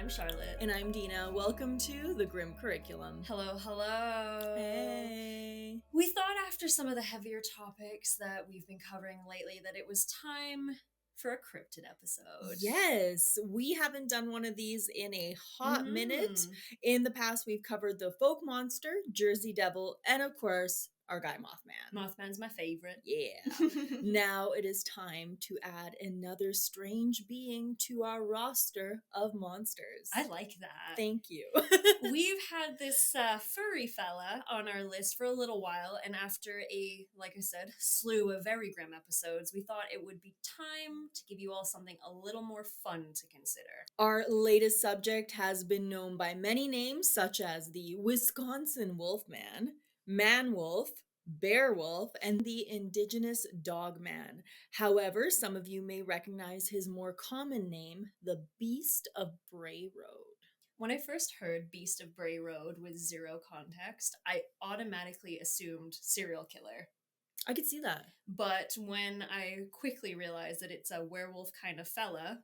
I'm Charlotte. And I'm Dina. Welcome to the Grim Curriculum. Hello, hello. Hey. We thought after some of the heavier topics that we've been covering lately that it was time for a cryptid episode. Yes, we haven't done one of these in a hot minute. In the past, we've covered the folk monster, Jersey Devil, and of course, our guy Mothman. Mothman's my favorite. Yeah. Now it is time to add another strange being to our roster of monsters. I like that. Thank you. We've had this furry fella on our list for a little while, and after like I said, slew of very grim episodes, we thought it would be time to give you all something a little more fun to consider. Our latest subject has been known by many names, such as the Wisconsin Wolfman, Man Wolf, Bear Wolf, and the indigenous Dog Man. However, some of you may recognize his more common name, the Beast of Bray Road. When I first heard Beast of Bray Road with zero context, I automatically assumed serial killer. I could see that. But when I quickly realized that it's a werewolf kind of fella,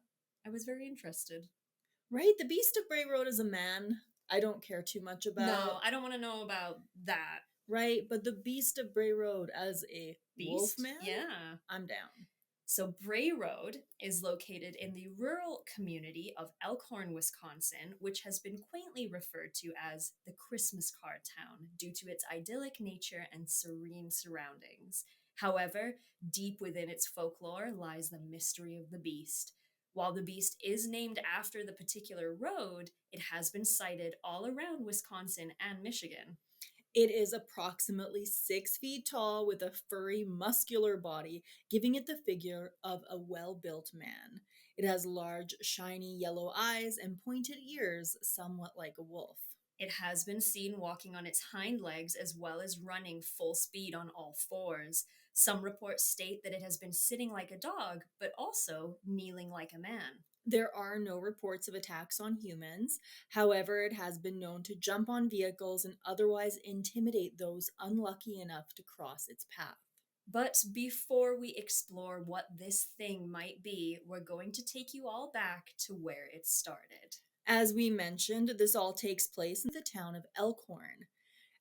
I was very interested. Right? The Beast of Bray Road is a man I don't care too much about. No, I don't want to know about that. Right? But the Beast of Bray Road as a Beast? wolf man? Yeah. I'm down. So Bray Road is located in the rural community of Elkhorn, Wisconsin, which has been quaintly referred to as the Christmas card town due to its idyllic nature and serene surroundings. However, deep within its folklore lies the mystery of the beast. While the beast is named after the particular road, it has been sighted all around Wisconsin and Michigan. It is approximately 6 feet tall with a furry, muscular body, giving it the figure of a well-built man. It has large, shiny yellow eyes and pointed ears, somewhat like a wolf. It has been seen walking on its hind legs as well as running full speed on all fours. Some reports state that it has been sitting like a dog, but also kneeling like a man. There are no reports of attacks on humans. However, it has been known to jump on vehicles and otherwise intimidate those unlucky enough to cross its path. But before we explore what this thing might be, we're going to take you all back to where it started. As we mentioned, this all takes place in the town of Elkhorn.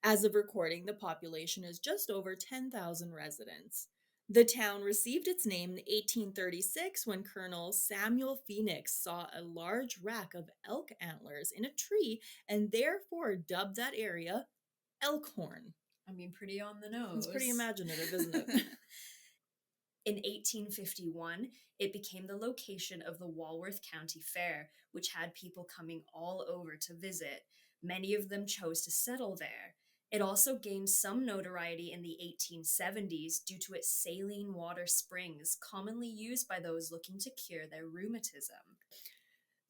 As of recording, the population is just over 10,000 residents. The town received its name in 1836 when Colonel Samuel Phoenix saw a large rack of elk antlers in a tree and therefore dubbed that area Elkhorn. I mean, pretty on the nose. It's pretty imaginative, isn't it? In 1851, it became the location of the Walworth County Fair, which had people coming all over to visit. Many of them chose to settle there. It also gained some notoriety in the 1870s due to its saline water springs, commonly used by those looking to cure their rheumatism.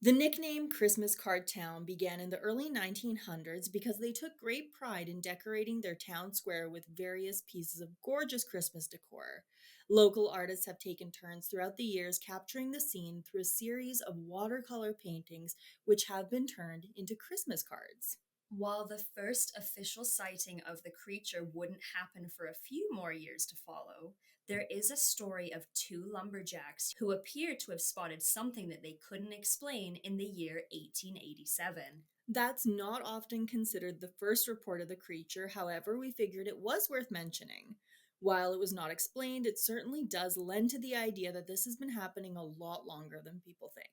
The nickname Christmas Card Town began in the early 1900s because they took great pride in decorating their town square with various pieces of gorgeous Christmas decor. Local artists have taken turns throughout the years capturing the scene through a series of watercolor paintings which have been turned into Christmas cards. While the first official sighting of the creature wouldn't happen for a few more years to follow, there is a story of two lumberjacks who appear to have spotted something that they couldn't explain in the year 1887. That's not often considered the first report of the creature, however, we figured it was worth mentioning. While it was not explained, it certainly does lend to the idea that this has been happening a lot longer than people think.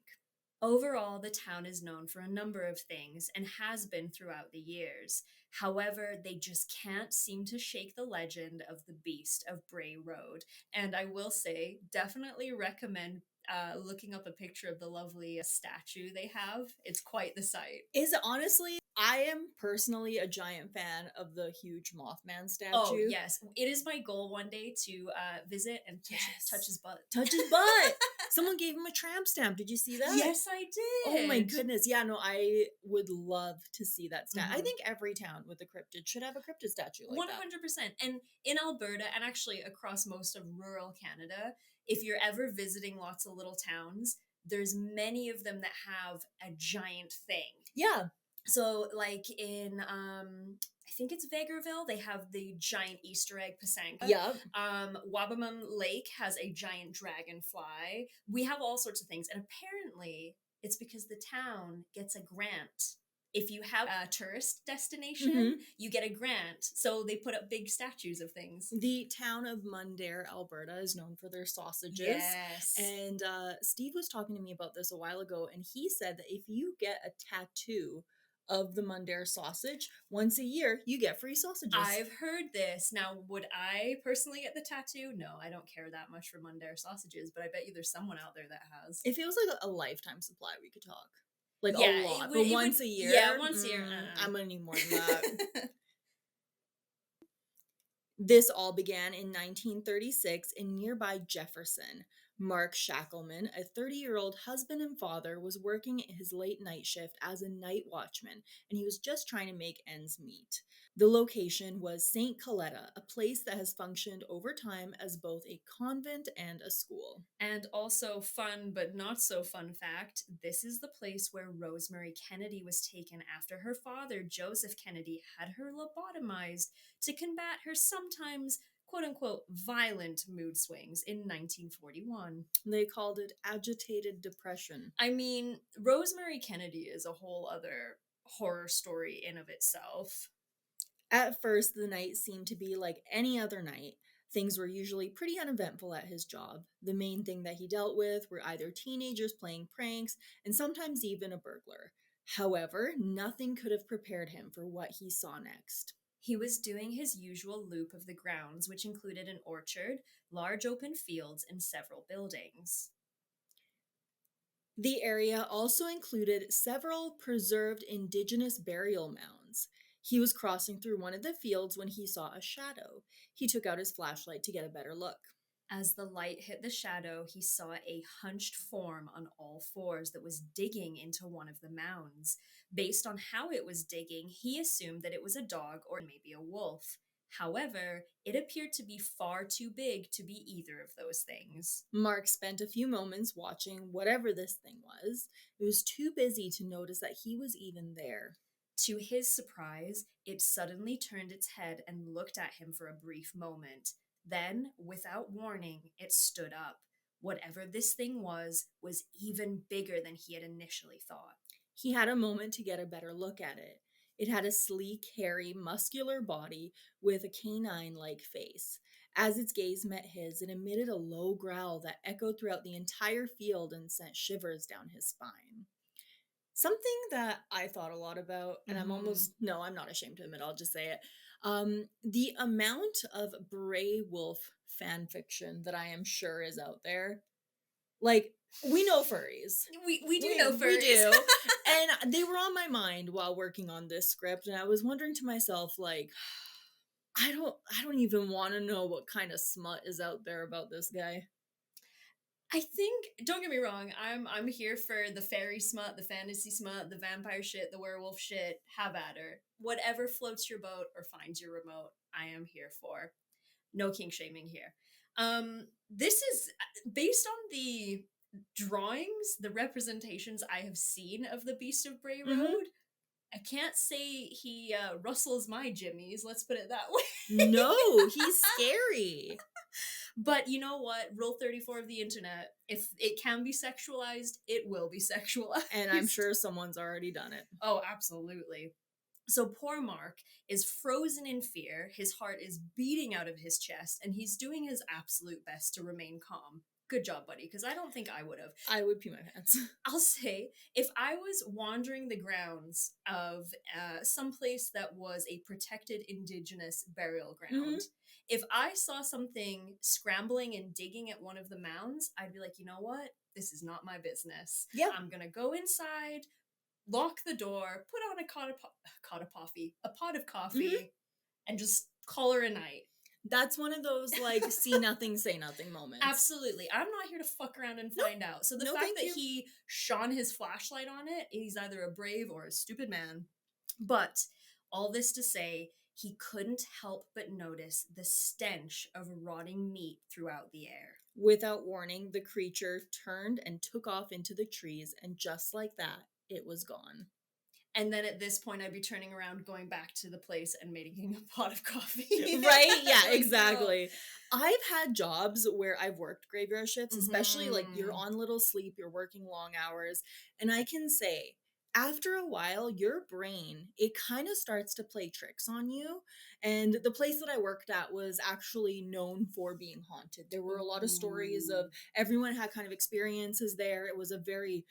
Overall, the town is known for a number of things and has been throughout the years. However, they just can't seem to shake the legend of the Beast of Bray Road. And I will say, definitely recommend looking up a picture of the lovely statue they have. It's quite the sight. Honestly, I am personally a giant fan of the huge Mothman statue. Oh, yes. It is my goal one day to visit and touch his butt. Touch his butt! Someone gave him a tramp stamp. Did you see that? Yes, I did. Oh my goodness. Yeah, no, I would love to see that statue. Mhm. I think every town with a cryptid should have a cryptid statue like 100%. And in Alberta, and actually across most of rural Canada, if you're ever visiting lots of little towns, there's many of them that have a giant thing. Yeah. So like in I think it's Vegreville, they have the giant Easter egg Pasanka. Yep. Wabamun Lake has a giant dragonfly. We have all sorts of things. And apparently It's because the town gets a grant. If you have a tourist destination, Mhm. you get a grant. So they put up big statues of things. The town of Mundare, Alberta, is known for their sausages. Yes. And Steve was talking to me about this a while ago, and he said that if you get a tattoo of the Mundare sausage, once a year, you get free sausages. I've heard this. Now, would I personally get the tattoo? No, I don't care that much for Mundare sausages, but I bet you there's someone out there that has. If it was like a lifetime supply, we could talk. Like Yeah, a it lot. would- But it once would- a year? yeah, once a year, I'm going to need more than that. This all began in 1936 in nearby Jefferson. Mark Shackleman, a 30-year-old husband and father, was working his late night shift as a night watchman, and he was just trying to make ends meet. The location was St. Coletta, a place that has functioned over time as both a convent and a school. And also, fun but not so fun fact, this is the place where Rosemary Kennedy was taken after her father, Joseph Kennedy, had her lobotomized to combat her sometimes quote-unquote violent mood swings in 1941. They called it agitated depression. I mean, Rosemary Kennedy is a whole other horror story in of itself. At first, the night seemed to be like any other night. Things were usually pretty uneventful at his job. The main thing that he dealt with were either teenagers playing pranks and sometimes even a burglar. However, nothing could have prepared him for what he saw next. He was doing his usual loop of the grounds, which included an orchard, large open fields, and several buildings. The area also included several preserved indigenous burial mounds. He was crossing through one of the fields when he saw a shadow. He took out his flashlight to get a better look. As the light hit the shadow, he saw a hunched form on all fours that was digging into one of the mounds. Based on how it was digging, he assumed that it was a dog or maybe a wolf. However, it appeared to be far too big to be either of those things. Mark spent a few moments watching whatever this thing was. He was too busy to notice that he was even there. To his surprise, it suddenly turned its head and looked at him for a brief moment. Then, without warning, it stood up. Whatever this thing was even bigger than he had initially thought. He had a moment to get a better look at it. It had a sleek, hairy, muscular body with a canine-like face. As its gaze met his, it emitted a low growl that echoed throughout the entire field and sent shivers down his spine. Something that I thought a lot about, and I'm not ashamed to admit, I'll just say it. The amount of Bray Wolf fan fiction that I am sure is out there. Like, we know furries. We do know furries. We do. And they were on my mind while working on this script, and I was wondering to myself, like, I don't even want to know what kind of smut is out there about this guy. I think, don't get me wrong, I'm here for the fairy smut, the fantasy smut, the vampire shit, the werewolf shit. Have at her. Whatever floats your boat or finds your remote, I am here for. No kink shaming here. This is based on the drawings, the representations I have seen of the Beast of Bray Road. Mhm. I can't say he rustles my jimmies, let's put it that way. No, he's scary. But you know what? Rule 34 of the internet, if it can be sexualized, it will be sexualized. And I'm sure someone's already done it. Oh, absolutely. So poor Mark is frozen in fear, his heart is beating out of his chest, and he's doing his absolute best to remain calm. Good job, buddy, because I don't think I would have. I would pee my pants. I'll say, if I was wandering the grounds of some place that was a protected indigenous burial ground, if I saw something scrambling and digging at one of the mounds, I'd be like, you know what? This is not my business. Yeah. I'm going to go inside, lock the door, put on a pot of coffee, and just call her a night. That's one of those, like, see nothing, say nothing moments. Absolutely. I'm not here to fuck around and find out. So the fact that he shone his flashlight on it, he's either a brave or a stupid man. But all this to say, he couldn't help but notice the stench of rotting meat throughout the air. Without warning, the creature turned and took off into the trees, and just like that, it was gone. And then at this point, I'd be turning around, going back to the place and making a pot of coffee. Right? Yeah, Like, no. exactly. I've had jobs where I've worked graveyard shifts, especially like you're Mhm. on little sleep, you're working long hours, and I can say after a while your brain it kind of starts to play tricks on you. And the place that I worked at was actually known for being haunted. There were a lot of stories of Ooh. everyone had kind of experiences there. It was a very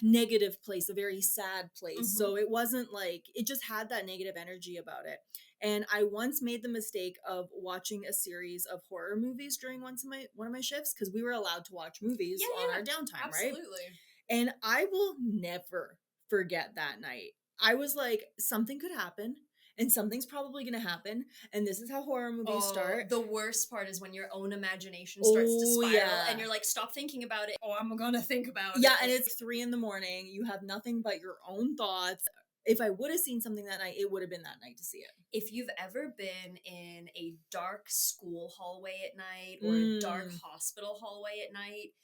negative place, a very sad place. Mhm. So it wasn't like it just had that negative energy about it. And I once made the mistake of watching a series of horror movies during one of my shifts because we were allowed to watch Yeah, movies on yeah. our downtime, right? Absolutely. And I will never forget that night. I was like, something could happen, and something's probably gonna happen, and this is how horror movies Oh, start. the worst part is when your own imagination starts to Oh spiral and yeah. you're like, stop thinking about it. Oh, I'm gonna think about Yeah, and it. it's 3 in the morning, you have nothing but your own thoughts. If I would have seen something that night, it would have been that night to see it. If you've ever been in a dark school hallway at night or a dark Mm, hospital hallway at night,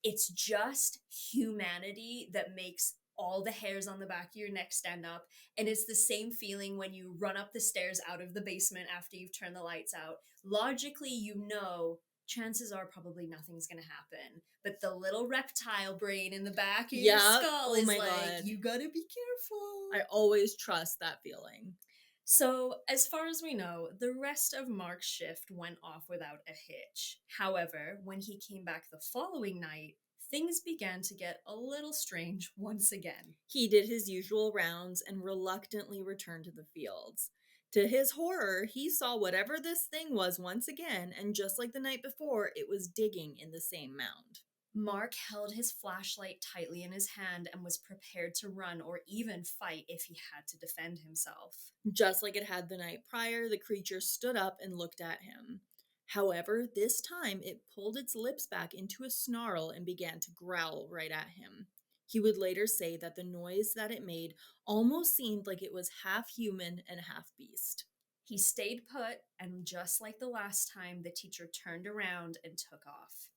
it's just humanity that makes all the hairs on the back of your neck stand up. And it's the same feeling when you run up the stairs out of the basement after you've turned the lights out. Logically, you know, chances are probably nothing's going to happen. But the little reptile brain in the back of your yeah, skull oh is my like, god. you gotta be careful. I always trust that feeling. So, as far as we know, the rest of Mark's shift went off without a hitch. However, when he came back the following night, things began to get a little strange once again. He did his usual rounds and reluctantly returned to the fields. To his horror, he saw whatever this thing was once again, and just like the night before, it was digging in the same mound. Mark held his flashlight tightly in his hand and was prepared to run or even fight if he had to defend himself. Just like it had the night prior, the creature stood up and looked at him. However, this time it pulled its lips back into a snarl and began to growl right at him. He would later say that the noise that it made almost seemed like it was half human and half beast. He stayed put, and just like the last time, the teacher turned around and took off.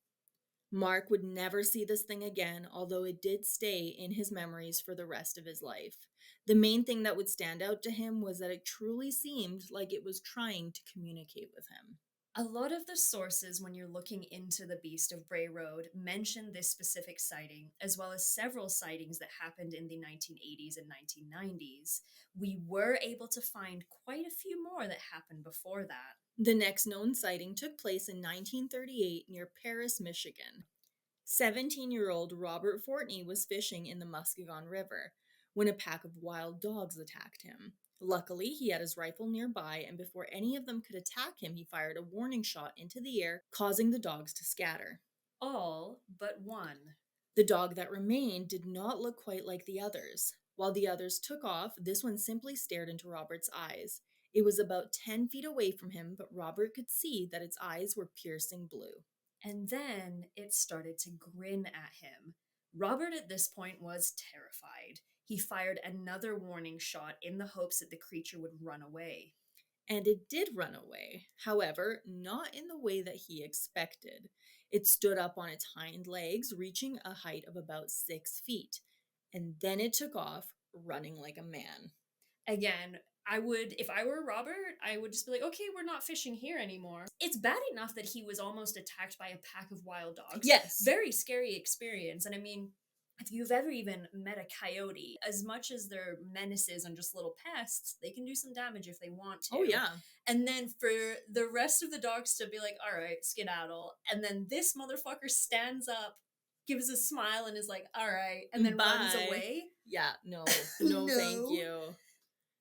Mark would never see this thing again, although it did stay in his memories for the rest of his life. The main thing that would stand out to him was that it truly seemed like it was trying to communicate with him. A lot of the sources, when you're looking into the Beast of Bray Road, mention this specific sighting, as well as several sightings that happened in the 1980s and 1990s. We were able to find quite a few more that happened before that. The next known sighting took place in 1938 near Paris, Michigan. 17-year-old Robert Fortney was fishing in the Muskegon River when a pack of wild dogs attacked him. Luckily, he had his rifle nearby, and before any of them could attack him, he fired a warning shot into the air, causing the dogs to scatter. All but one. The dog that remained did not look quite like the others. While the others took off, this one simply stared into Robert's eyes. It was about 10 feet away from him, but Robert could see that its eyes were piercing blue. And then it started to grin at him. Robert at this point was terrified. He fired another warning shot in the hopes that the creature would run away. And it did run away. However, not in the way that he expected. It stood up on its hind legs, reaching a height of about 6 feet. And then it took off, running like a man. Again, I would, if I were Robert, I would just be like, okay, we're not fishing here anymore. It's bad enough that he was almost attacked by a pack of wild dogs. Yes. Very scary experience. And I mean, if you've ever even met a coyote, as much as they're menaces and just little pests, they can do some damage if they want to. Oh, yeah. And then for the rest of the dogs to be like, all right, skedaddle. And then this motherfucker stands up, gives a smile, and is like, all right, and then runs Bye. away. Yeah, no, no, thank No. you.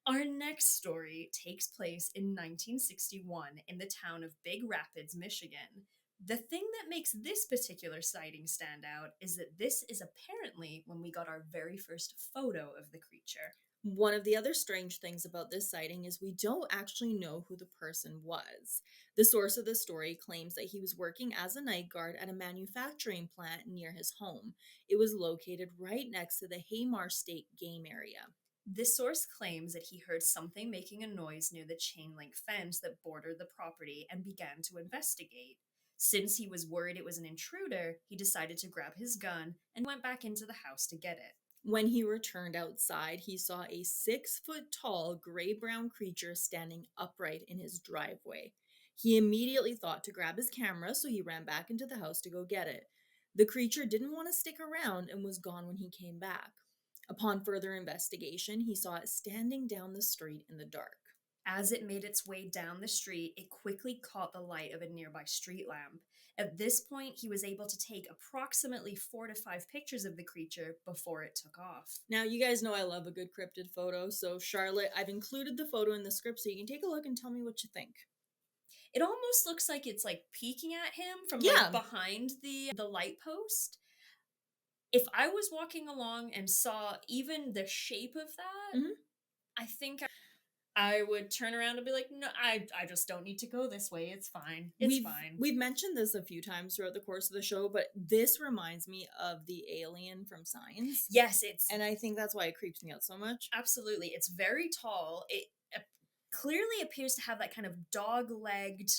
Our next story takes place in 1961 in the town of Big Rapids, Michigan. The thing that makes this particular sighting stand out is that this is apparently when we got our very first photo of the creature. One of the other strange things about this sighting is we don't actually know who the person was. The source of the story claims that he was working as a night guard at a manufacturing plant near his home. It was located right next to the Haymar State Game Area. This source claims that he heard something making a noise near the chain link fence that bordered the property and began to investigate. Since he was worried it was an intruder, he decided to grab his gun and went back into the house to get it. When he returned outside, he saw a 6-foot tall gray brown creature standing upright in his driveway. He immediately thought to grab his camera, so he ran back into the house to go get it. The creature didn't want to stick around and was gone when he came back. Upon further investigation, he saw it standing down the street in the dark. As it made its way down the street, it quickly caught the light of a nearby street lamp. At this point, he was able to take approximately 4 to 5 pictures of the creature before it took off. Now, you guys know I love a good cryptid photo, so Charlotte, I've included the photo in the script so you can take a look and tell me what you think. It almost looks like it's like peeking at him from Yeah. like behind the light post. If I was walking along and saw even the shape of that, Mhm. I think I would turn around and be like, no, I just don't need to go this way. It's fine. It's fine. We've mentioned this a few times throughout the course of the show, but this reminds me of the alien from Signs. Yes, it's And I think that's why it creeps me out so much. absolutely. It's very tall. It clearly appears to have that kind of dog-legged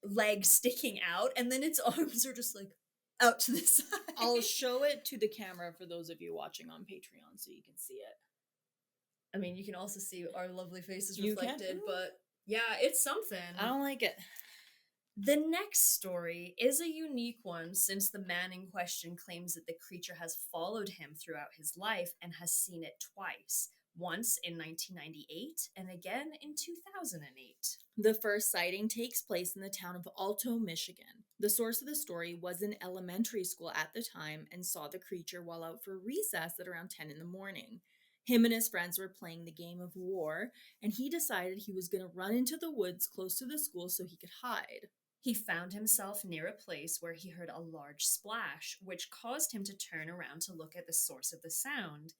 leg sticking out, and then its arms are just like out to the side. I'll show it to the camera for those of you watching on Patreon so you can see it. I mean, you can also see our lovely faces You can. reflected, but yeah, it's something. I don't like it. The next story is a unique one since the man in question claims that the creature has followed him throughout his life and has seen it twice, once in 1998 and again in 2008. The first sighting takes place in the town of Alto, Michigan. The source of the story was in elementary school at the time and saw the creature while out for recess at around 10 in the morning. Him and his friends were playing the game of war, and he decided he was going to run into the woods close to the school so he could hide. He found himself near a place where he heard a large splash, which caused him to turn around to look at the source of the sound.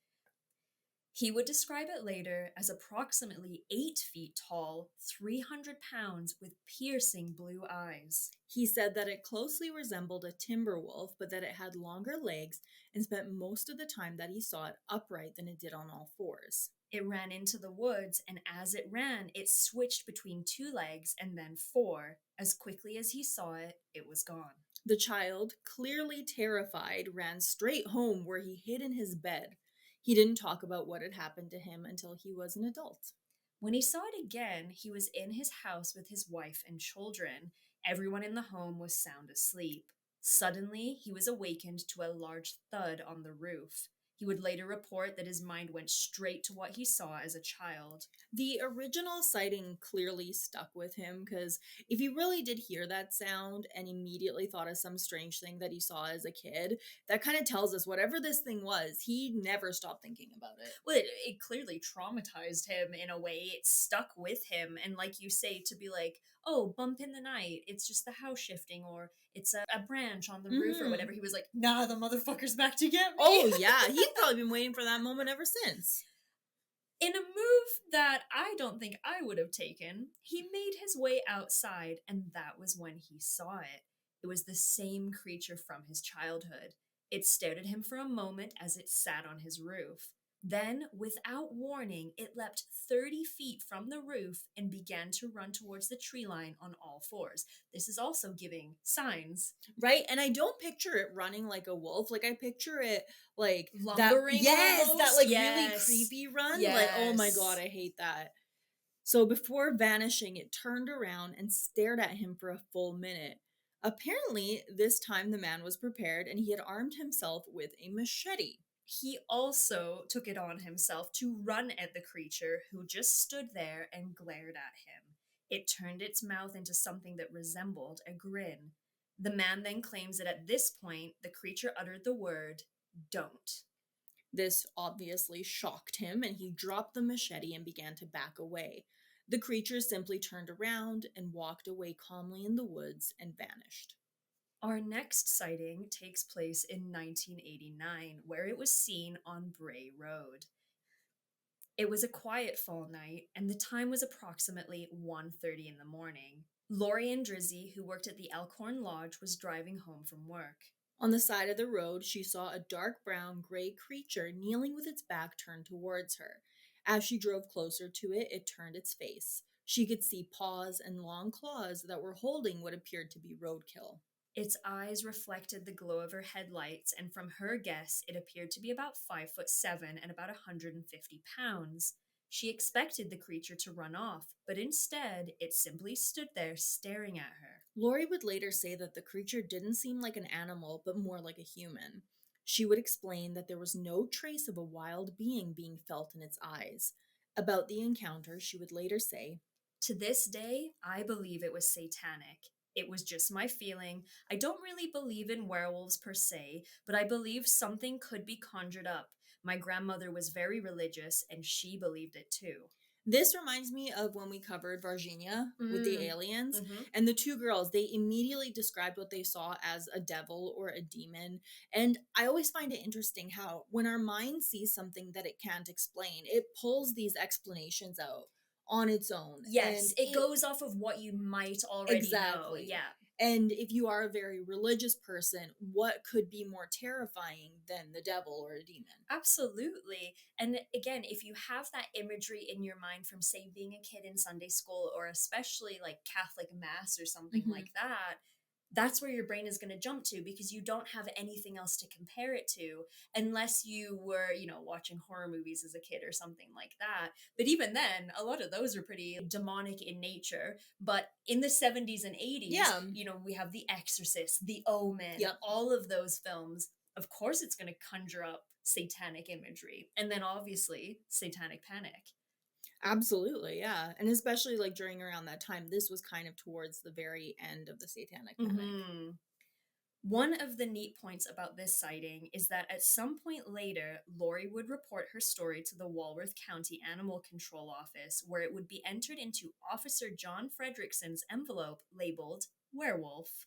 He would describe it later as approximately 8 feet tall, 300 pounds, with piercing blue eyes. He said that it closely resembled a timber wolf, but that it had longer legs and spent most of the time that he saw it upright than it did on all fours. It ran into the woods, and as it ran, it switched between 2 legs and then 4. As quickly as he saw it, it was gone. The child, clearly terrified, ran straight home where he hid in his bed. He didn't talk about what had happened to him until he was an adult. When he saw it again, he was in his house with his wife and children. Everyone in the home was sound asleep. Suddenly, he was awakened to a large thud on the roof. He would later report that his mind went straight to what he saw as a child. The original sighting clearly stuck with him because if he really did hear that sound and immediately thought of some strange thing that he saw as a kid, that kind of tells us whatever this thing was, he never stopped thinking about it. Well, it clearly traumatized him in a way. It stuck with him. And like you say, to be like, oh, bump in the night, it's just the house shifting, or it's a branch on the roof or whatever. He was like, nah, the motherfucker's back to get me. Oh, yeah. He's probably been waiting for that moment ever since. In a move that I don't think I would have taken, he made his way outside, and that was when he saw it. It was the same creature from his childhood. It stared at him for a moment as it sat on his roof. Then, without warning, it leapt 30 feet from the roof and began to run towards the tree line on all fours. This is also giving signs. Right? And I don't picture it running like a wolf. Like, I picture it like lumbering. Yes, almost. that like really creepy run. Yes. Like, oh my God, I hate that. So before vanishing, it turned around and stared at him for a full minute. Apparently, this time the man was prepared and he had armed himself with a machete. He also took it on himself to run at the creature, who just stood there and glared at him. It turned its mouth into something that resembled a grin. The man then claims that at this point, the creature uttered the word, "Don't." This obviously shocked him, and he dropped the machete and began to back away. The creature simply turned around and walked away calmly in the woods and vanished. Our next sighting takes place in 1989, where it was seen on Bray Road. It was a quiet fall night, and the time was approximately 1:30 in the morning. Lori and Drizzy, who worked at the Elkhorn Lodge, was driving home from work. On the side of the road, she saw a dark brown gray creature kneeling with its back turned towards her. As she drove closer to it, it turned its face. She could see paws and long claws that were holding what appeared to be roadkill. Its eyes reflected the glow of her headlights, and from her guess, it appeared to be about 5'7" and about 150 pounds. She expected the creature to run off, but instead, it simply stood there staring at her. Lori would later say that the creature didn't seem like an animal, but more like a human. She would explain that there was no trace of a wild being felt in its eyes. About the encounter, she would later say, To this day, I believe it was satanic. It was just my feeling. I don't really believe in werewolves per se, but I believe something could be conjured up. My grandmother was very religious, and she believed it too. This reminds me of when we covered Varginha with the Mm. aliens, Mm-hmm. and the two girls, they immediately described what they saw as a devil or a demon. And I always find it interesting how when our mind sees something that it can't explain, it pulls these explanations out on its own. Yes, it goes off of what you might already know. Exactly. Yeah. And if you are a very religious person, what could be more terrifying than the devil or a demon? Absolutely. And again, if you have that imagery in your mind from, say, being a kid in Sunday school or especially like Catholic Mass or something Mhm. like that, that's where your brain is going to jump to because you don't have anything else to compare it to unless you were, watching horror movies as a kid or something like that. But even then, a lot of those are pretty demonic in nature. But in the 70s and 80s, Yeah. we have The Exorcist, The Omen, Yep. all of those films. Of course, it's going to conjure up satanic imagery. And then obviously, satanic panic. Absolutely, yeah. And especially like during around that time, this was kind of towards the very end of the Satanic Panic. Hmm. One of the neat points about this sighting is that at some point later, Lori would report her story to the Walworth County Animal Control Office, where it would be entered into Officer John Fredrickson's envelope labeled werewolf.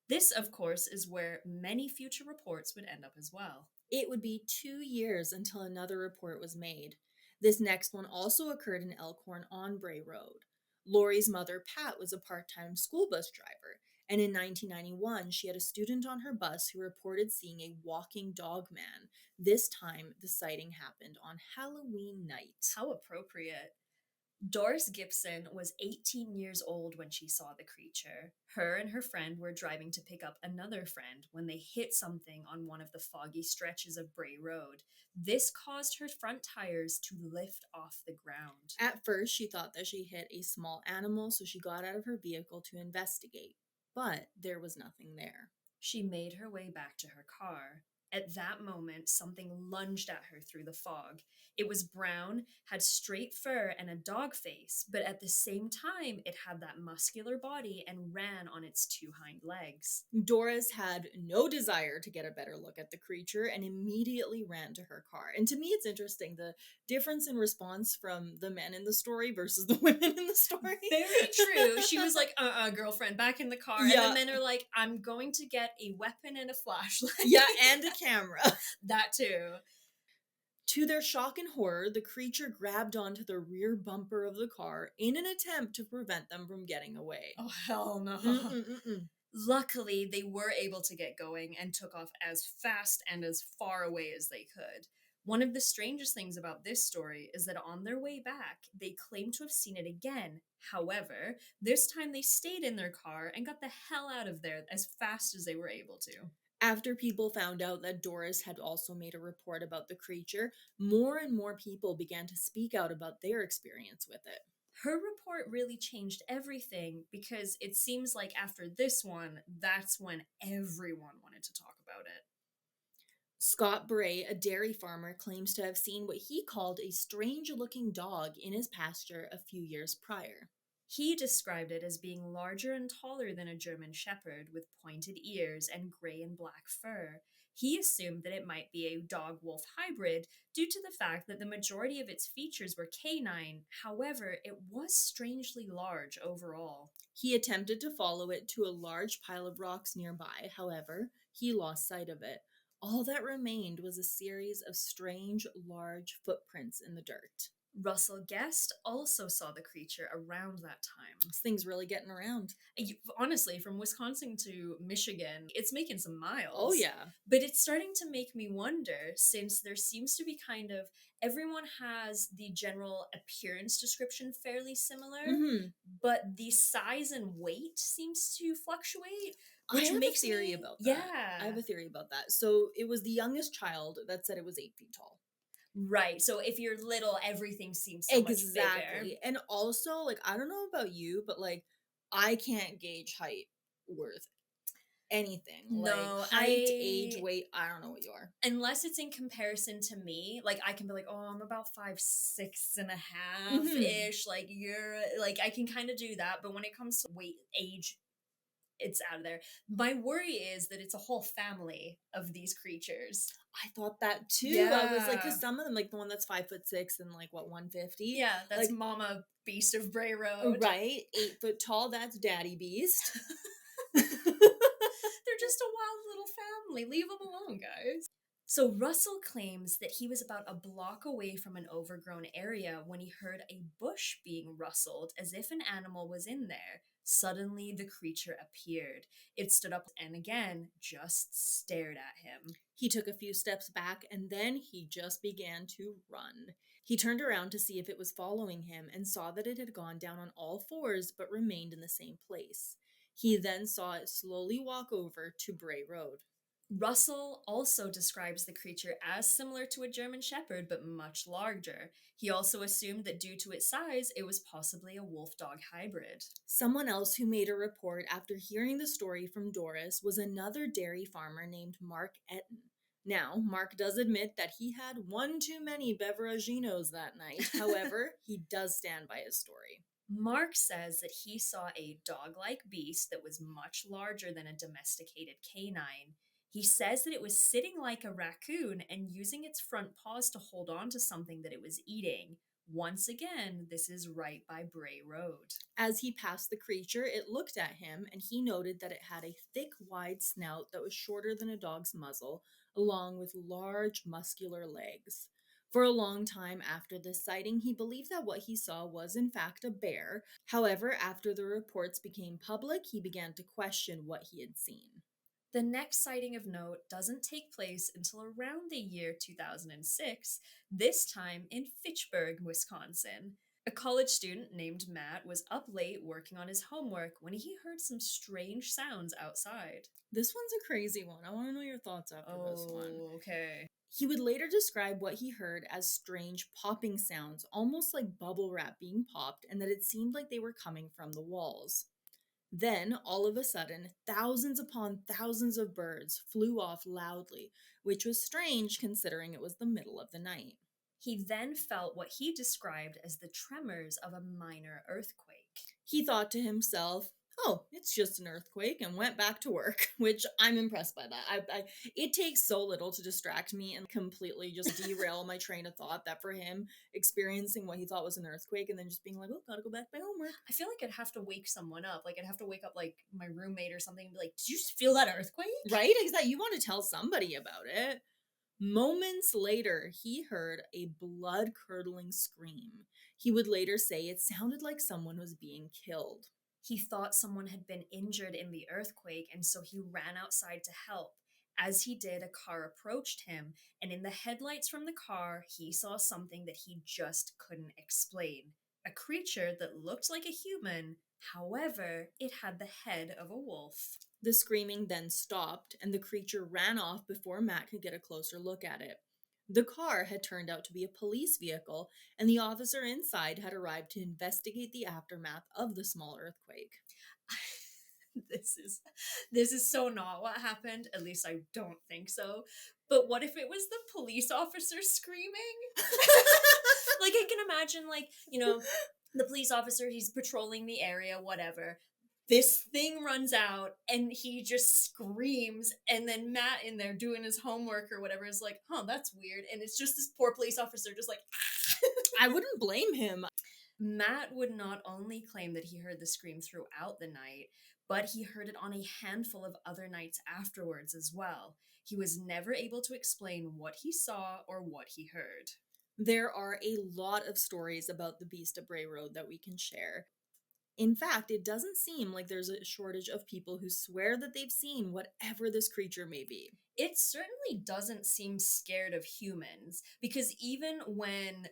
This, of course, is where many future reports would end up as well. It would be 2 years until another report was made. This next one also occurred in Elkhorn on Bray Road. Lori's mother, Pat, was a part time school bus driver, and in 1991, she had a student on her bus who reported seeing a walking dog man. This time, the sighting happened on Halloween night. How appropriate. Doris Gibson was 18 years old when she saw the creature. Her and her friend were driving to pick up another friend when they hit something on one of the foggy stretches of Bray Road. This caused her front tires to lift off the ground. At first, she thought that she hit a small animal, so she got out of her vehicle to investigate. But there was nothing there. She made her way back to her car. At that moment, something lunged at her through the fog. It was brown, had straight fur and a dog face, but at the same time, it had that muscular body and ran on its two hind legs. Doris had no desire to get a better look at the creature and immediately ran to her car. And to me, it's interesting the difference in response from the men in the story versus the women in the story. Very true. She was like, girlfriend, back in the car. Yeah. And the men are like, I'm going to get a weapon and a flashlight. Yeah, and a camera. That too. To their shock and horror, the creature grabbed onto the rear bumper of the car in an attempt to prevent them from getting away. Oh, hell no. Mm-mm-mm-mm. Luckily, they were able to get going and took off as fast and as far away as they could. One of the strangest things about this story is that on their way back, they claim to have seen it again. However, this time they stayed in their car and got the hell out of there as fast as they were able to. After people found out that Doris had also made a report about the creature, more and more people began to speak out about their experience with it. Her report really changed everything because it seems like after this one, that's when everyone wanted to talk about it. Scott Bray, a dairy farmer, claims to have seen what he called a strange looking dog in his pasture a few years prior. He described it as being larger and taller than a German Shepherd with pointed ears and gray and black fur. He assumed that it might be a dog wolf hybrid due to the fact that the majority of its features were canine. However, it was strangely large overall. He attempted to follow it to a large pile of rocks nearby, however, he lost sight of it. All that remained was a series of strange, large footprints in the dirt. Russell Guest also saw the creature around that time. This thing's really getting around. Honestly, from Wisconsin to Michigan, it's making some miles. Oh, yeah. But it's starting to make me wonder, since there seems to be everyone has the general appearance description fairly similar, Mm-hmm. but the size and weight seems to fluctuate. I which have a makes theory me, about that. I yeah. have a theory about that. So it was the youngest child that said it was 8 feet tall. Right. So if you're little, everything seems so much bigger. Exactly. And also, like, I don't know about you, but like, I can't gauge height worth anything. Like, No, height, age, weight, I don't know what you are. unless it's in comparison to me, like I can be like, oh, I'm about 5'6" and a half Hmm. ish. Like you're like, I can kind of do that. But when it comes to weight, age, it's out of there. My worry is that it's a whole family of these creatures. I thought that too. I was like, Yeah. because some of them, like the one that's 5'6" and like what 150, Yeah, that's like Mama Beast of Bray Road. right, 8 foot tall. That's Daddy Beast. They're just a wild little family. Leave them alone, guys. So Russell claims that he was about a block away from an overgrown area when he heard a bush being rustled as if an animal was in there. Suddenly, the creature appeared. It stood up and again just stared at him. He took a few steps back and then he just began to run. He turned around to see if it was following him and saw that it had gone down on all fours but remained in the same place. He then saw it slowly walk over to Bray Road. Russell also describes the creature as similar to a German Shepherd, but much larger. He also assumed that due to its size, it was possibly a wolf dog hybrid. Someone else who made a report after hearing the story from Doris was another dairy farmer named Mark Etten. Now, Mark does admit that he had one too many beveraginos that night. However, he does stand by his story. Mark says that he saw a dog like beast that was much larger than a domesticated canine. He says that it was sitting like a raccoon and using its front paws to hold on to something that it was eating. Once again, this is right by Bray Road. As he passed the creature, it looked at him and he noted that it had a thick, wide snout that was shorter than a dog's muzzle, along with large, muscular legs. For a long time after this sighting, he believed that what he saw was in fact a bear. However, after the reports became public, he began to question what he had seen. The next sighting of note doesn't take place until around the year 2006, this time in Fitchburg, Wisconsin. A college student named Matt was up late working on his homework when he heard some strange sounds outside. This one's a crazy one. I want to know your thoughts after this one. Oh, okay. He would later describe what he heard as strange popping sounds, almost like bubble wrap being popped, and that it seemed like they were coming from the walls. Then, all of a sudden, thousands upon thousands of birds flew off loudly, which was strange considering it was the middle of the night. He then felt what he described as the tremors of a minor earthquake. He thought to himself, oh, it's just an earthquake, and went back to work, which I'm impressed by that. It takes so little to distract me and completely just derail my train of thought that for him, experiencing what he thought was an earthquake and then just being like, oh, gotta go back to my homework. I feel like I'd have to wake someone up. Like, I'd have to wake up, like, my roommate or something and be like, did you just feel that earthquake? Right? Exactly. You want to tell somebody about it. Moments later, he heard a blood curdling scream. He would later say it sounded like someone was being killed. He thought someone had been injured in the earthquake, and so he ran outside to help. As he did, a car approached him, and in the headlights from the car, he saw something that he just couldn't explain. A creature that looked like a human, however, it had the head of a wolf. The screaming then stopped, and the creature ran off before Matt could get a closer look at it. The car had turned out to be a police vehicle, and the officer inside had arrived to investigate the aftermath of the small earthquake. this is so not what happened. At least I don't think so. But what if it was the police officer screaming? Like I can imagine, like, the police officer, he's patrolling the area, whatever. This thing runs out and he just screams, and then Matt in there doing his homework or whatever is like, huh, that's weird. And it's just this poor police officer just like I wouldn't blame him. Matt would not only claim that he heard the scream throughout the night, but he heard it on a handful of other nights afterwards as well. He was never able to explain what he saw or what he heard. There are a lot of stories about the Beast of Bray Road that we can share. In fact, it doesn't seem like there's a shortage of people who swear that they've seen whatever this creature may be. It certainly doesn't seem scared of humans because even when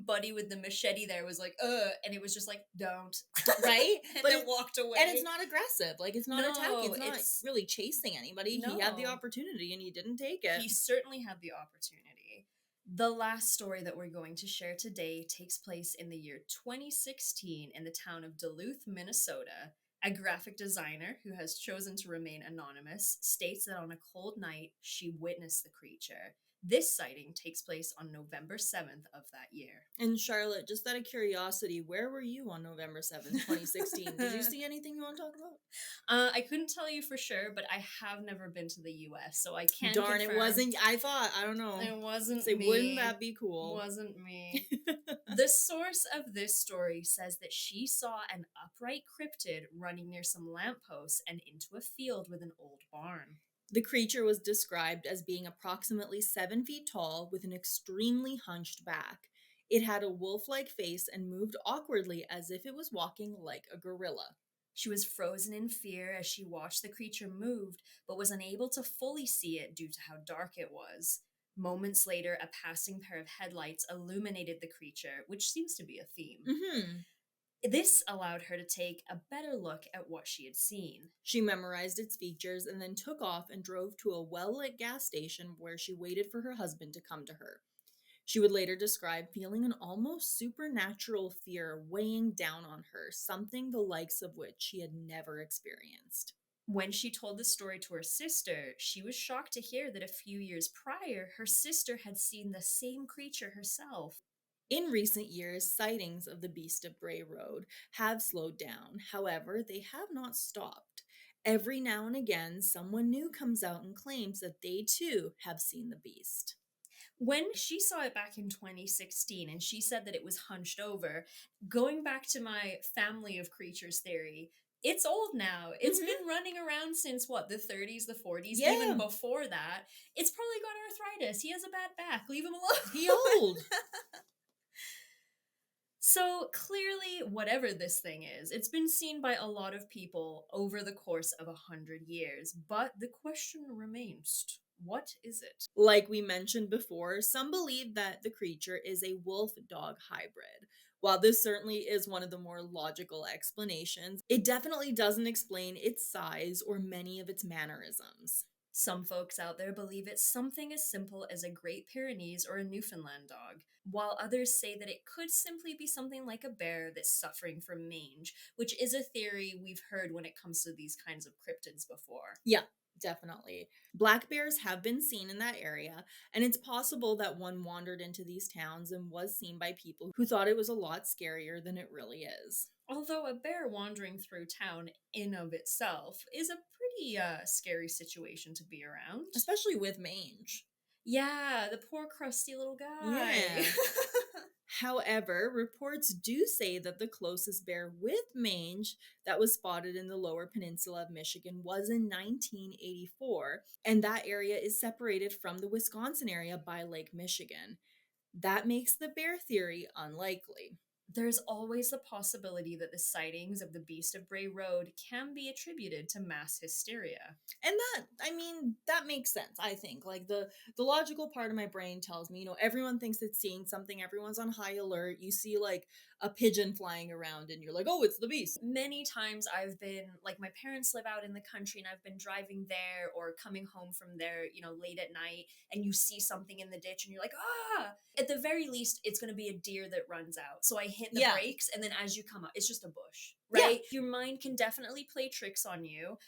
Buddy with the machete there was like, and it was just like, don't, Right? and But then walked away. and it's not aggressive. Like, it's not attacking. No, It's not it's really chasing anybody. He had the no. opportunity and he didn't take it. He certainly had the opportunity. The last story that we're going to share today takes place in the year 2016 in the town of Duluth, Minnesota. A graphic designer who has chosen to remain anonymous states that on a cold night, she witnessed the creature. This sighting takes place on November 7th of that year. And Charlotte, just out of curiosity, where were you on November 7th, 2016? Did you see anything you want to talk about? I couldn't tell you for sure, but I have never been to the US, so I can't Darn, confirm. it wasn't. I don't know. It wasn't Say, me. wouldn't that be cool? Wasn't me. The source of this story says that she saw an upright cryptid running near some lampposts and into a field with an old barn. The creature was described as being approximately 7 feet tall with an extremely hunched back. It had a wolf-like face and moved awkwardly as if it was walking like a gorilla. She was frozen in fear as she watched the creature move, but was unable to fully see it due to how dark it was. Moments later, a passing pair of headlights illuminated the creature, which seems to be a theme. Mm-hmm. This allowed her to take a better look at what she had seen. She memorized its features and then took off and drove to a well-lit gas station where she waited for her husband to come to her. She would later describe feeling an almost supernatural fear weighing down on her, something the likes of which she had never experienced. When she told the story to her sister, she was shocked to hear that a few years prior, her sister had seen the same creature herself. In recent years, sightings of the Beast of Bray Road have slowed down. However, they have not stopped. Every now and again, someone new comes out and claims that they too have seen the beast. When she saw it back in 2016 and she said that it was hunched over, going back to my family of creatures theory, it's old now. It's Mhm. been running around since what, the 30s, the 40s, Yeah. even before that. It's probably got arthritis. He has a bad back. Leave him alone. He old. So clearly, whatever this thing is, it's been seen by a lot of people over the course of 100 years. But the question remains, what is it? Like we mentioned before, some believe that the creature is a wolf-dog hybrid. While this certainly is one of the more logical explanations, it definitely doesn't explain its size or many of its mannerisms. Some folks out there believe it's something as simple as a Great Pyrenees or a Newfoundland dog, while others say that it could simply be something like a bear that's suffering from mange, which is a theory we've heard when it comes to these kinds of cryptids before. Yeah, definitely. Black bears have been seen in that area, and it's possible that one wandered into these towns and was seen by people who thought it was a lot scarier than it really is. Although a bear wandering through town in of itself is a pretty scary situation to be around. Especially with mange. Yeah, the poor crusty little guy. Yeah. However, reports do say that the closest bear with mange that was spotted in the lower peninsula of Michigan was in 1984, and that area is separated from the Wisconsin area by Lake Michigan. That makes the bear theory unlikely. There's always the possibility that the sightings of the Beast of Bray Road can be attributed to mass hysteria. And that makes sense, I think. Like the logical part of my brain tells me, everyone thinks it's seeing something, everyone's on high alert. You see like a pigeon flying around and you're like, "Oh, it's the beast." Many times I've been, like, my parents live out in the country and I've been driving there or coming home from there, late at night, and you see something in the ditch and you're like, ah! At the very least, it's going to be a deer that runs out. So I hit the Yeah. brakes, and then as you come up, it's just a bush, Yeah. right? Your mind can definitely play tricks on you,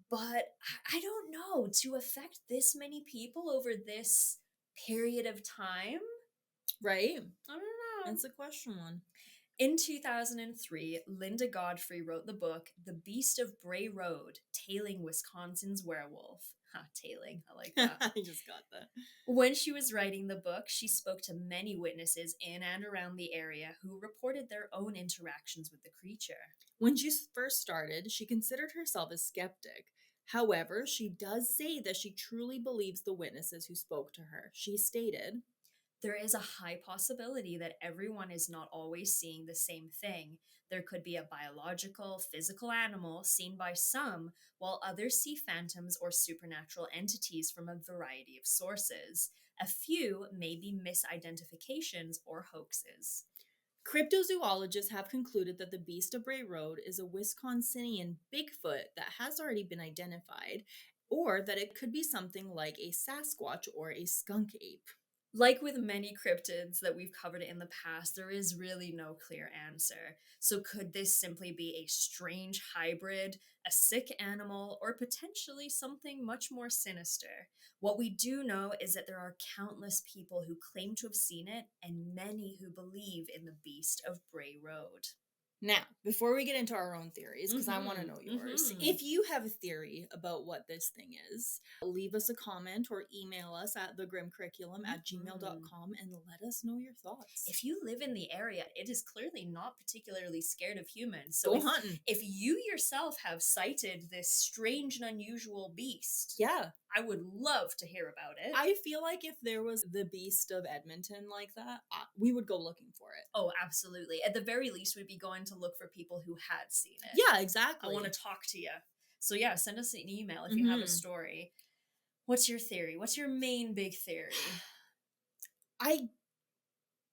but I don't know, to affect this many people over this period of time, Right? I don't know. It's a question one. In 2003, Linda Godfrey wrote the book The Beast of Bray Road, Tailing Wisconsin's Werewolf. Tailing, I like that. I just got that. When she was writing the book, she spoke to many witnesses in and around the area who reported their own interactions with the creature. When she first started, she considered herself a skeptic. However, she does say that she truly believes the witnesses who spoke to her. She stated, There is a high possibility that everyone is not always seeing the same thing. There could be a biological, physical animal seen by some, while others see phantoms or supernatural entities from a variety of sources. A few may be misidentifications or hoaxes. Cryptozoologists have concluded that the Beast of Bray Road is a Wisconsinian Bigfoot that has already been identified, or that it could be something like a Sasquatch or a skunk ape. Like with many cryptids that we've covered in the past, there is really no clear answer. So, could this simply be a strange hybrid, a sick animal, or potentially something much more sinister? What we do know is that there are countless people who claim to have seen it, and many who believe in the Beast of Bray Road. Now, before we get into our own theories, because I want to Mm-hmm. know yours, Mm-hmm. if you have a theory about what this thing is, leave us a comment or email us at Mm-hmm. thegrimcurriculum@gmail.com and let us know your thoughts. If you live in the area, it is clearly not particularly scared of humans. So Go hunting. if you yourself have sighted this strange and unusual beast, Yeah. I would love to hear about it. I feel like if there was the Beast of Edmonton like that, we would go looking for it. Oh, absolutely. At the very least, we'd be going to look for people who had seen it. Yeah, I exactly. want to talk to you. So yeah, send us an email if you have a Mhm. story. What's your theory? What's your main big theory? I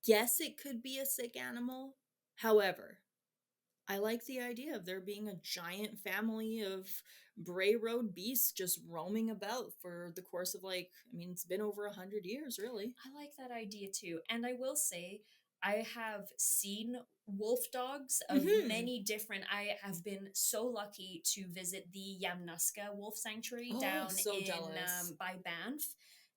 guess it could be a sick animal. However, I like the idea of there being a giant family of Bray Road beasts just roaming about for the course of it's been over 100 years, really. I like that idea too. And I will say, I have seen wolf dogs of Hmm. many different. I have been so lucky to visit the Yamnuska Wolf Sanctuary Oh, down so in jealous. by Banff.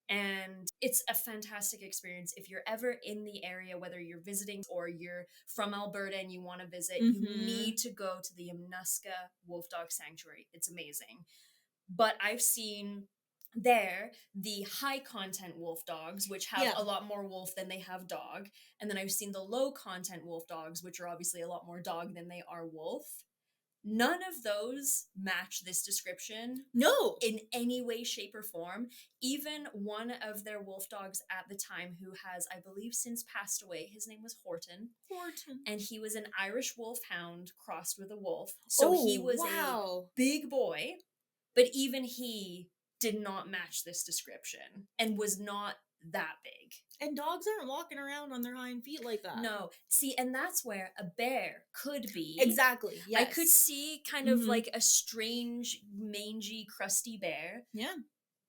And it's a fantastic experience. If you're ever in the area, whether you're visiting or you're from Alberta and you want to visit, you Hmm. need to go to the Yamnuska Wolf Dog Sanctuary. It's amazing. But I've seen there the high content wolf dogs, which have Yeah. a lot more wolf than they have dog. And then I've seen the low content wolf dogs, which are obviously a lot more dog than they are wolf. None of those match this description No. in any way, shape, or form. Even one of their wolf dogs at the time, who has, I believe, since passed away, his name was Horton, Horton. and he was an Irish wolfhound crossed with a wolf. So he Oh, was a wow. big boy, but even he did not match this description and was not that big. And dogs aren't walking around on their hind feet like that. No. See, and that's where a bear could be. Exactly. Yes. I could see kind of like a strange, mangy, crusty bear. Yeah.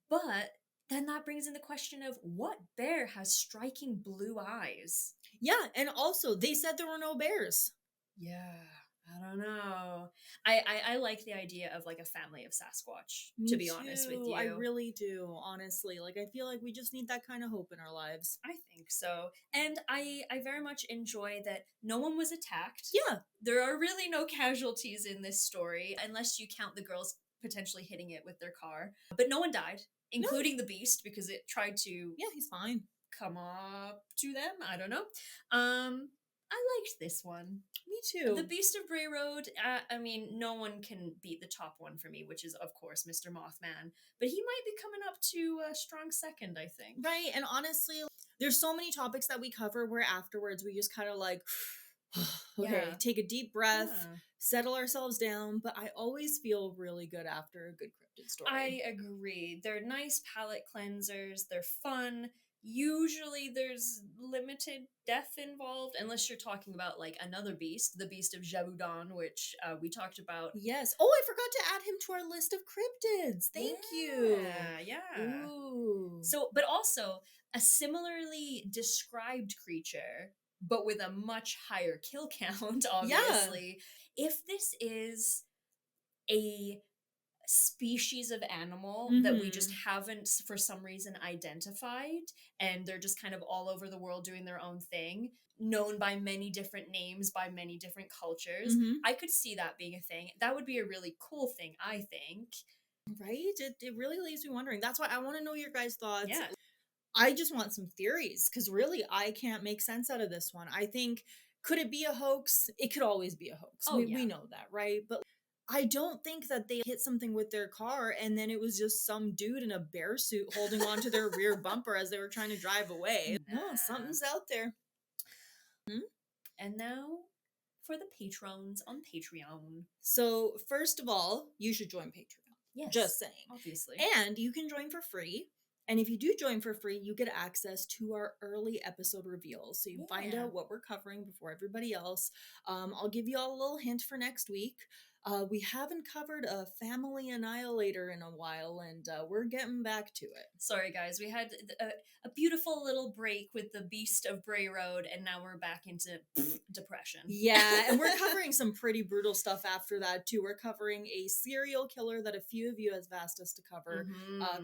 But then that brings in the question of what bear has striking blue eyes? Yeah, and also they said there were no bears. Yeah, I don't know. I like the idea of like a family of Sasquatch, to be honest with you. I really do, honestly. Like I feel like we just need that kind of hope in our lives. I think so. And I very much enjoy that no one was attacked. Yeah. There are really no casualties in this story, unless you count the girls potentially hitting it with their car. But no one died, including the beast, because it tried to Yeah, he's fine. come up to them. I don't know. I liked this one. Me too. The Beast of Bray Road, I mean, no one can beat the top one for me, which is, of course, Mr. Mothman. But he might be coming up to a strong second, I think. Right, and honestly, there's so many topics that we cover where afterwards we just kind of like, okay, Yeah. take a deep breath, Yeah. settle ourselves down. But I always feel really good after a good cryptid story. I agree. They're nice palate cleansers. They're fun. Usually there's limited death involved, unless you're talking about like another beast, the Beast of Gévaudan, which we talked about. Yes. Oh, I forgot to add him to our list of cryptids. Thank you. Yeah. Ooh. So, but also a similarly described creature, but with a much higher kill count, obviously. If this is a species of animal that we just haven't for some reason identified, and they're just kind of all over the world doing their own thing, known by many different names by many different cultures, I could see that being a thing. That would be a really cool thing, I think. Right? It really leaves me wondering. That's why I want to know your guys' thoughts. Yeah. I just want some theories because really I can't make sense out of this one. I think, could it be a hoax? It could always be a hoax. Oh, we yeah. know that, right? But I don't think that they hit something with their car and then it was just some dude in a bear suit holding onto their rear bumper as they were trying to drive away. No, Nah. something's out there. And now for the patrons on Patreon. So, first of all, you should join Patreon. Yes. Just saying. Obviously. And you can join for free. And if you do join for free, you get access to our early episode reveals. So you can find out what we're covering before everybody else. I'll give you all a little hint for next week. We haven't covered a family annihilator in a while, and we're getting back to it. Sorry, guys. We had a beautiful little break with the Beast of Bray Road, and now we're back into depression. Yeah, and we're covering some pretty brutal stuff after that, too. We're covering a serial killer that a few of you have asked us to cover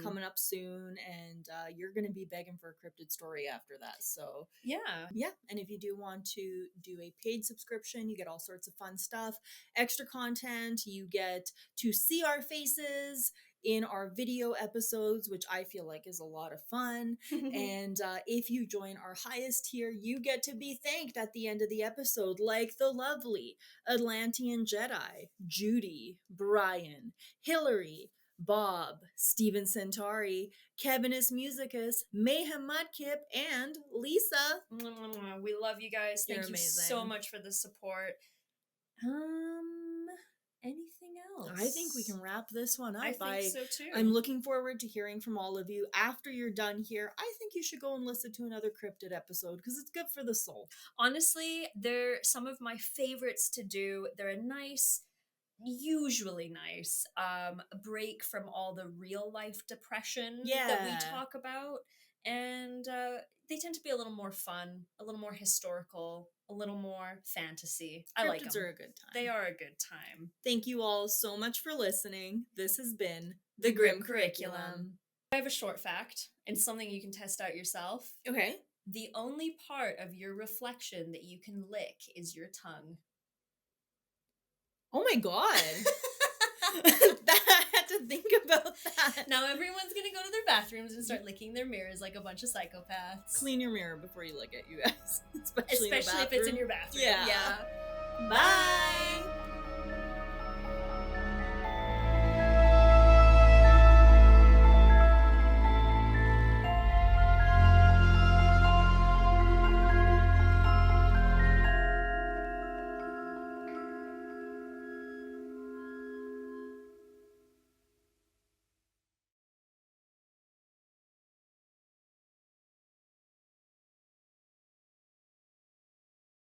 coming up soon, and you're going to be begging for a cryptid story after that. So, yeah, and if you do want to do a paid subscription, you get all sorts of fun stuff, extra content. You get to see our faces in our video episodes, which I feel like is a lot of fun. And if you join our highest tier, you get to be thanked at the end of the episode, like the lovely Atlantean Jedi, Judy, Brian, Hillary, Bob, Steven Centauri, Kevinus Musicus, Mayhem Mudkip, and Lisa. We love you guys. Thank you so much for the support. Anything else? I think we can wrap this one up. I think so too. I'm looking forward to hearing from all of you. After you're done here, I think you should go and listen to another cryptid episode because it's good for the soul. Honestly, they're some of my favorites to do. They're a nice, usually nice, break from all the real life depression that we talk about. And they tend to be a little more fun, a little more historical, a little more fantasy. I like them. Cryptids are a good time. They are a good time. Thank you all so much for listening. This has been The Grim Curriculum. I have a short fact and something you can test out yourself. Okay. The only part of your reflection that you can lick is your tongue. Oh my god. I had to think about that. Now everyone's gonna go to their bathrooms and start licking their mirrors like a bunch of psychopaths. Clean your mirror before you lick it, you guys. Especially if it's in your bathroom. Yeah. Bye.